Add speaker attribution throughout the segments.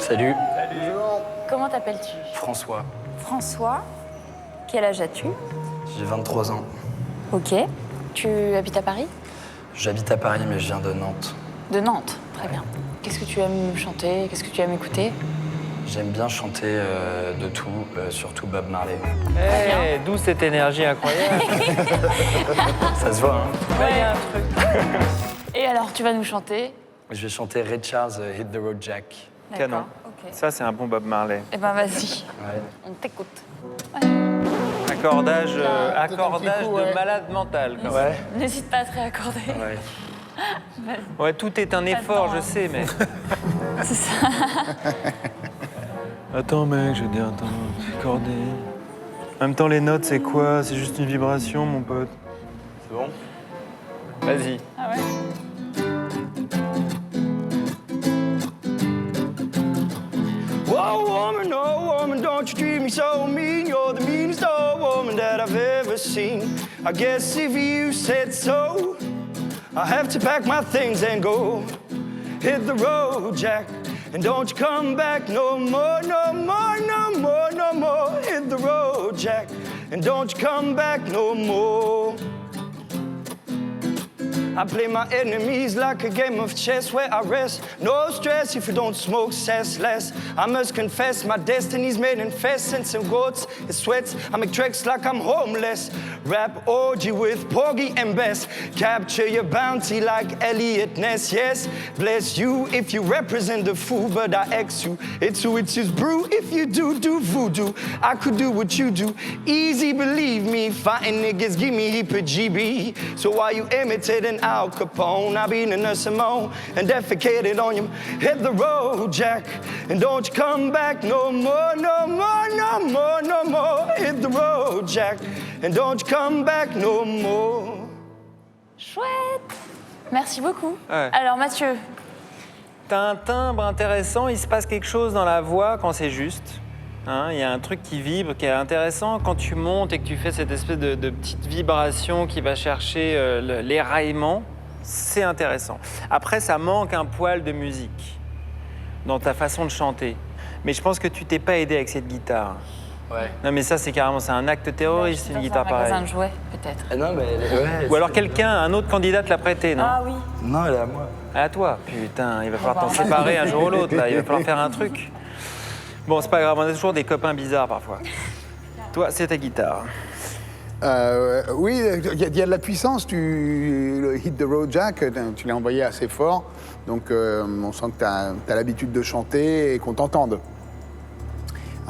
Speaker 1: Salut.
Speaker 2: Comment t'appelles-tu?
Speaker 1: François.
Speaker 2: François. Quel âge as-tu?
Speaker 1: J'ai 23 ans.
Speaker 2: Ok. Tu habites à Paris?
Speaker 1: J'habite à Paris, mais je viens de Nantes.
Speaker 2: De Nantes, très bien. Qu'est-ce que tu aimes chanter? Qu'est-ce que tu aimes écouter?
Speaker 1: J'aime bien chanter de tout, surtout Bob Marley.
Speaker 3: Hey, d'où cette énergie incroyable.
Speaker 1: Ça se voit, hein?
Speaker 3: Ouais, y a un truc.
Speaker 2: Et alors, tu vas nous chanter?
Speaker 1: Je vais chanter Ray Charles, Hit the Road Jack.
Speaker 3: Canon.
Speaker 2: Ok.
Speaker 3: Ça, c'est un bon Bob Marley.
Speaker 2: Eh ben, vas-y.
Speaker 1: Ouais.
Speaker 2: On t'écoute.
Speaker 3: Accordage,
Speaker 4: petit coup,
Speaker 3: de
Speaker 4: ouais.
Speaker 3: malade mental. Quand même.
Speaker 1: Ouais.
Speaker 2: N'hésite pas à te réaccorder.
Speaker 1: Ouais.
Speaker 3: Ouais, tout est un effort,
Speaker 2: temps,
Speaker 3: je
Speaker 2: hein.
Speaker 3: sais, mais.
Speaker 2: C'est ça.
Speaker 3: Attends, mec, je vais dire, attends, accordé. En même temps, les notes, c'est quoi? C'est juste une vibration, mon pote.
Speaker 1: C'est bon?
Speaker 3: Vas-y.
Speaker 2: Ah ouais?
Speaker 5: Oh woman, don't you treat me so mean. You're the meanest old woman that I've ever seen. I guess if you said so, I have to pack my things and go. Hit the road, Jack, and don't you come back no more, no more, no more, no more. Hit the road, Jack, and don't you come back no more. I play my enemies like a game of chess where I rest. No stress if you don't smoke cess less. I must confess my destiny's made in pheasants and goats and sweats. I make tracks like I'm homeless. Rap orgy with Porgy and Bess. Capture your bounty like Elliot Ness. Yes, bless you if you represent the fool, but I ex you. It's who it's just brew if you do voodoo. I could do what you do. Easy, believe me. Fighting niggas give me heebie-jeebie. So while you imitating Al Capone, I been in a Simone and defecated on you. Hit the road, Jack, and don't you come back no more, no more, no more, no more. Hit the road, Jack, and don't you come back no more.
Speaker 2: Chouette. Merci beaucoup.
Speaker 3: Ouais.
Speaker 2: Alors, Mathieu,
Speaker 3: T'as un timbre intéressant, il se passe quelque chose dans la voix quand c'est juste. Hein, il y a un truc qui vibre, qui est intéressant quand tu montes et que tu fais cette espèce de petite vibration qui va chercher l'éraillement. C'est intéressant. Après, ça manque un poil de musique dans ta façon de chanter. Mais je pense que tu t'es pas aidé avec cette guitare.
Speaker 1: Ouais.
Speaker 3: Non, mais ça, c'est carrément, c'est un acte terroriste, une guitare
Speaker 2: dans un magasin
Speaker 3: pareille.
Speaker 2: de jouets, peut-être.
Speaker 1: Ah non, mais ouais.
Speaker 3: Ou alors quelqu'un, un autre candidat te l'a prêté, non?
Speaker 2: Ah oui.
Speaker 1: Non, elle est à moi.
Speaker 3: À toi. Putain, il va falloir
Speaker 2: bah,
Speaker 3: t'en
Speaker 2: on va-
Speaker 3: séparer un jour ou l'autre, là. Il va falloir faire un truc. Bon, c'est pas grave, on a toujours des copains bizarres parfois. Toi, c'est ta guitare.
Speaker 4: Oui, il y a de la puissance. Le Hit the Road Jack, tu l'as envoyé assez fort. Donc, on sent que tu as l'habitude de chanter et qu'on t'entende.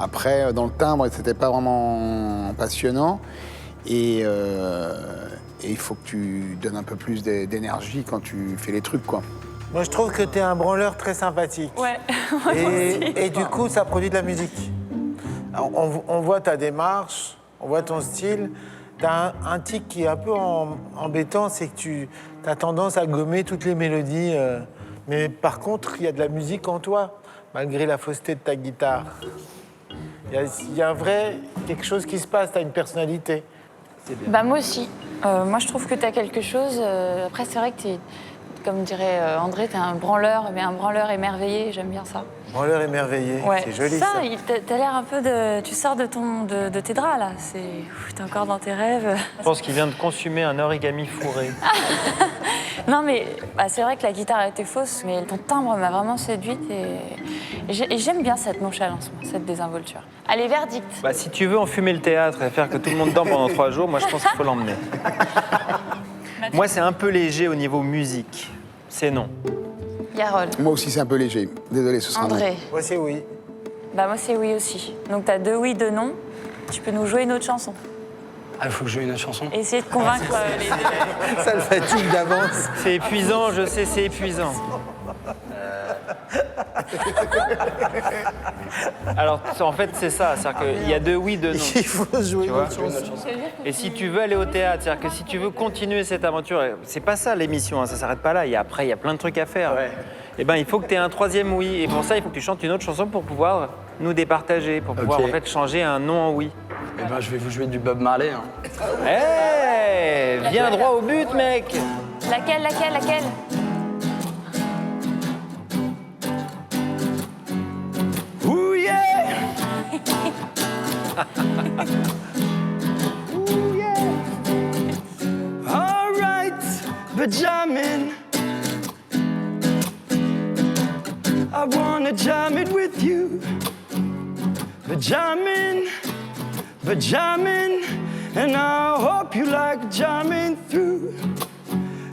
Speaker 4: Après, dans le timbre, c'était pas vraiment passionnant. Et il faut que tu donnes un peu plus d'énergie quand tu fais les trucs, quoi.
Speaker 6: Moi, je trouve que tu es un branleur très sympathique.
Speaker 2: Ouais.
Speaker 6: Et du coup, ça produit de la musique. On voit ta démarche, on voit ton style. Tu as un tic qui est un peu embêtant, c'est que tu as tendance à gommer toutes les mélodies. Mais par contre, il y a de la musique en toi, malgré la fausseté de ta guitare. Il y a un vrai quelque chose qui se passe, tu as une personnalité.
Speaker 2: Bah, moi aussi. Moi, je trouve que tu as quelque chose. Après, c'est vrai que tu es, comme dirait André, tu es un branleur, mais un branleur émerveillé. J'aime bien ça.
Speaker 6: Branleur émerveillé,
Speaker 2: Ouais.
Speaker 6: c'est joli
Speaker 2: ça.
Speaker 6: ça.
Speaker 2: T'as l'air un peu de. Tu sors de tes draps, là. T'es encore dans tes rêves.
Speaker 3: Je pense qu'il vient de consumer un origami fourré.
Speaker 2: Non, mais bah, c'est vrai que la guitare était fausse, mais ton timbre m'a vraiment séduite et j'aime bien cette nonchalance, cette désinvolture. Allez, verdict.
Speaker 3: Bah, si tu veux enfumer le théâtre et faire que tout le monde dorme pendant 3 jours, moi je pense qu'il faut l'emmener. Moi, c'est un peu léger au niveau musique. C'est non.
Speaker 2: Yarol.
Speaker 4: Moi aussi, c'est un peu léger. Désolé, ce sera non.
Speaker 2: André.
Speaker 6: Moi, c'est oui.
Speaker 2: Bah, moi, c'est oui aussi. Donc, t'as 2 oui, 2 non. Tu peux nous jouer une autre chanson.
Speaker 1: Ah, il faut que je joue une autre chanson?
Speaker 2: Et essayer de convaincre les deux.
Speaker 6: Ça le fatigue d'avance.
Speaker 3: C'est épuisant, je sais, c'est épuisant. Alors, en fait, c'est ça. C'est-à-dire qu'il y a 2 oui, 2 non.
Speaker 6: Il faut jouer
Speaker 3: Tu
Speaker 6: une
Speaker 3: vois
Speaker 6: autre chanson.
Speaker 3: Et si tu veux aller au théâtre, c'est-à-dire que si tu veux continuer cette aventure, c'est pas ça l'émission, hein, ça s'arrête pas là. Après, il y a plein de trucs à faire. Eh ben, il faut que tu aies un 3e oui. Et pour ça, il faut que tu chantes une autre chanson pour pouvoir nous départager, pour pouvoir
Speaker 1: Ok.
Speaker 3: en fait changer un non en oui.
Speaker 1: Eh ben, je vais vous jouer du Bob Marley. Hein.
Speaker 3: Hey, viens droit au but, mec.
Speaker 2: Laquelle
Speaker 5: Ooh, yeah. All right, but jamming. I wanna jam it with you. But jamming, and I hope you like jamming through.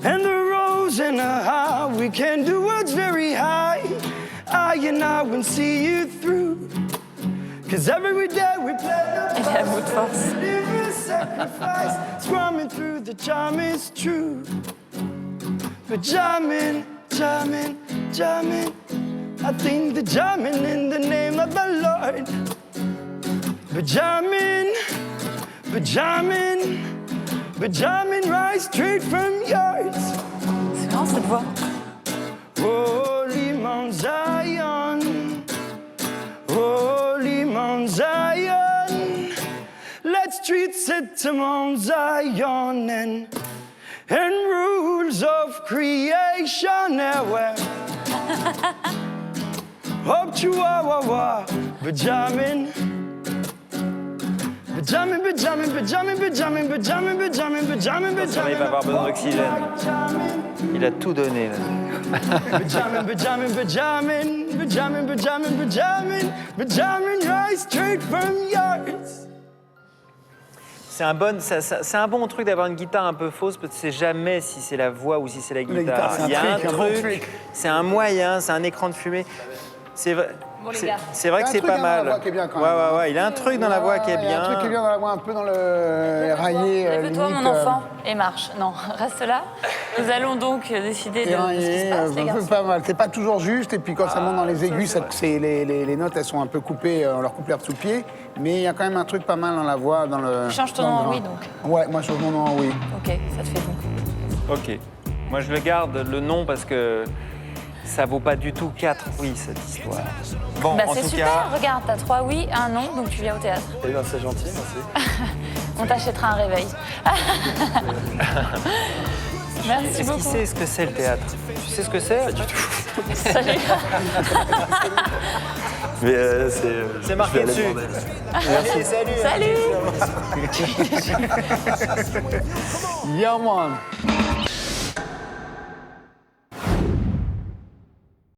Speaker 5: And the rows and the high, we can do what's very high. I and I will see you through. Cause every day we play the
Speaker 2: Il a un bout de force.
Speaker 5: live a sacrifice. Scrumming through the charm is true. But jamming, I think the jamming in the name of the Lord. But jamming right straight from yours.
Speaker 2: C'est marrant cette voix.
Speaker 5: Holy Mount Zion, let's treat it to Mount Zion and rules of creation everywhere. Up Chihuahua, Benjamin.
Speaker 3: Ça va pas avoir besoin d'oxygène. Il a tout donné là.
Speaker 5: Right straight from yours.
Speaker 3: C'est un bon truc d'avoir une guitare un peu fausse parce que c'est jamais si c'est la voix ou si c'est la guitare.
Speaker 4: c'est un
Speaker 3: Il y a
Speaker 4: truc,
Speaker 3: un
Speaker 4: un bon
Speaker 3: truc,
Speaker 4: truc.
Speaker 3: c'est un moyen, c'est un écran de fumée. C'est vrai.
Speaker 2: Bon, les gars.
Speaker 3: C'est vrai
Speaker 4: Il y a
Speaker 3: que
Speaker 4: un
Speaker 3: c'est
Speaker 4: truc
Speaker 3: pas
Speaker 4: dans la
Speaker 3: mal.
Speaker 4: voix qui est bien, quand
Speaker 3: Ouais,
Speaker 4: même.
Speaker 3: ouais, ouais. Il a un truc dans la voix qui est
Speaker 4: Il y a un truc qui est
Speaker 3: bien.
Speaker 4: bien dans la voix, un peu dans le raillé.
Speaker 2: Lève-toi, mon enfant, et marche. Non, reste là. Nous allons donc décider de ce qui se passe, les garçons.
Speaker 4: Pas mal. C'est pas toujours juste, et puis quand ça monte dans les aigus, les notes elles sont un peu coupées, on leur coupe l'herbe sous le pied, mais il y a quand même un truc pas mal dans la voix, dans le.
Speaker 2: Tu changes ton
Speaker 4: dans
Speaker 2: nom
Speaker 4: le
Speaker 2: en oui,
Speaker 4: grain.
Speaker 2: donc.
Speaker 4: Ouais, moi je change mon nom en oui.
Speaker 2: Ok, ça te fait donc.
Speaker 3: Ok. Moi je le garde le nom parce que ça vaut pas du tout 4 oui cette histoire. Bon,
Speaker 2: Bah,
Speaker 3: en
Speaker 2: c'est
Speaker 3: tout
Speaker 2: super,
Speaker 3: cas.
Speaker 2: regarde, t'as 3 oui, un non, donc tu viens au théâtre.
Speaker 1: Eh bien, c'est gentil, merci.
Speaker 2: On t'achètera un réveil. Merci
Speaker 3: Est-ce qu'il
Speaker 2: beaucoup.
Speaker 3: sait ce que c'est le théâtre? Tu sais ce que c'est?
Speaker 2: Salut.
Speaker 1: Mais
Speaker 3: C'est marqué
Speaker 1: je vais aller
Speaker 3: dessus.
Speaker 1: demander.
Speaker 2: Salut.
Speaker 4: Yeah man.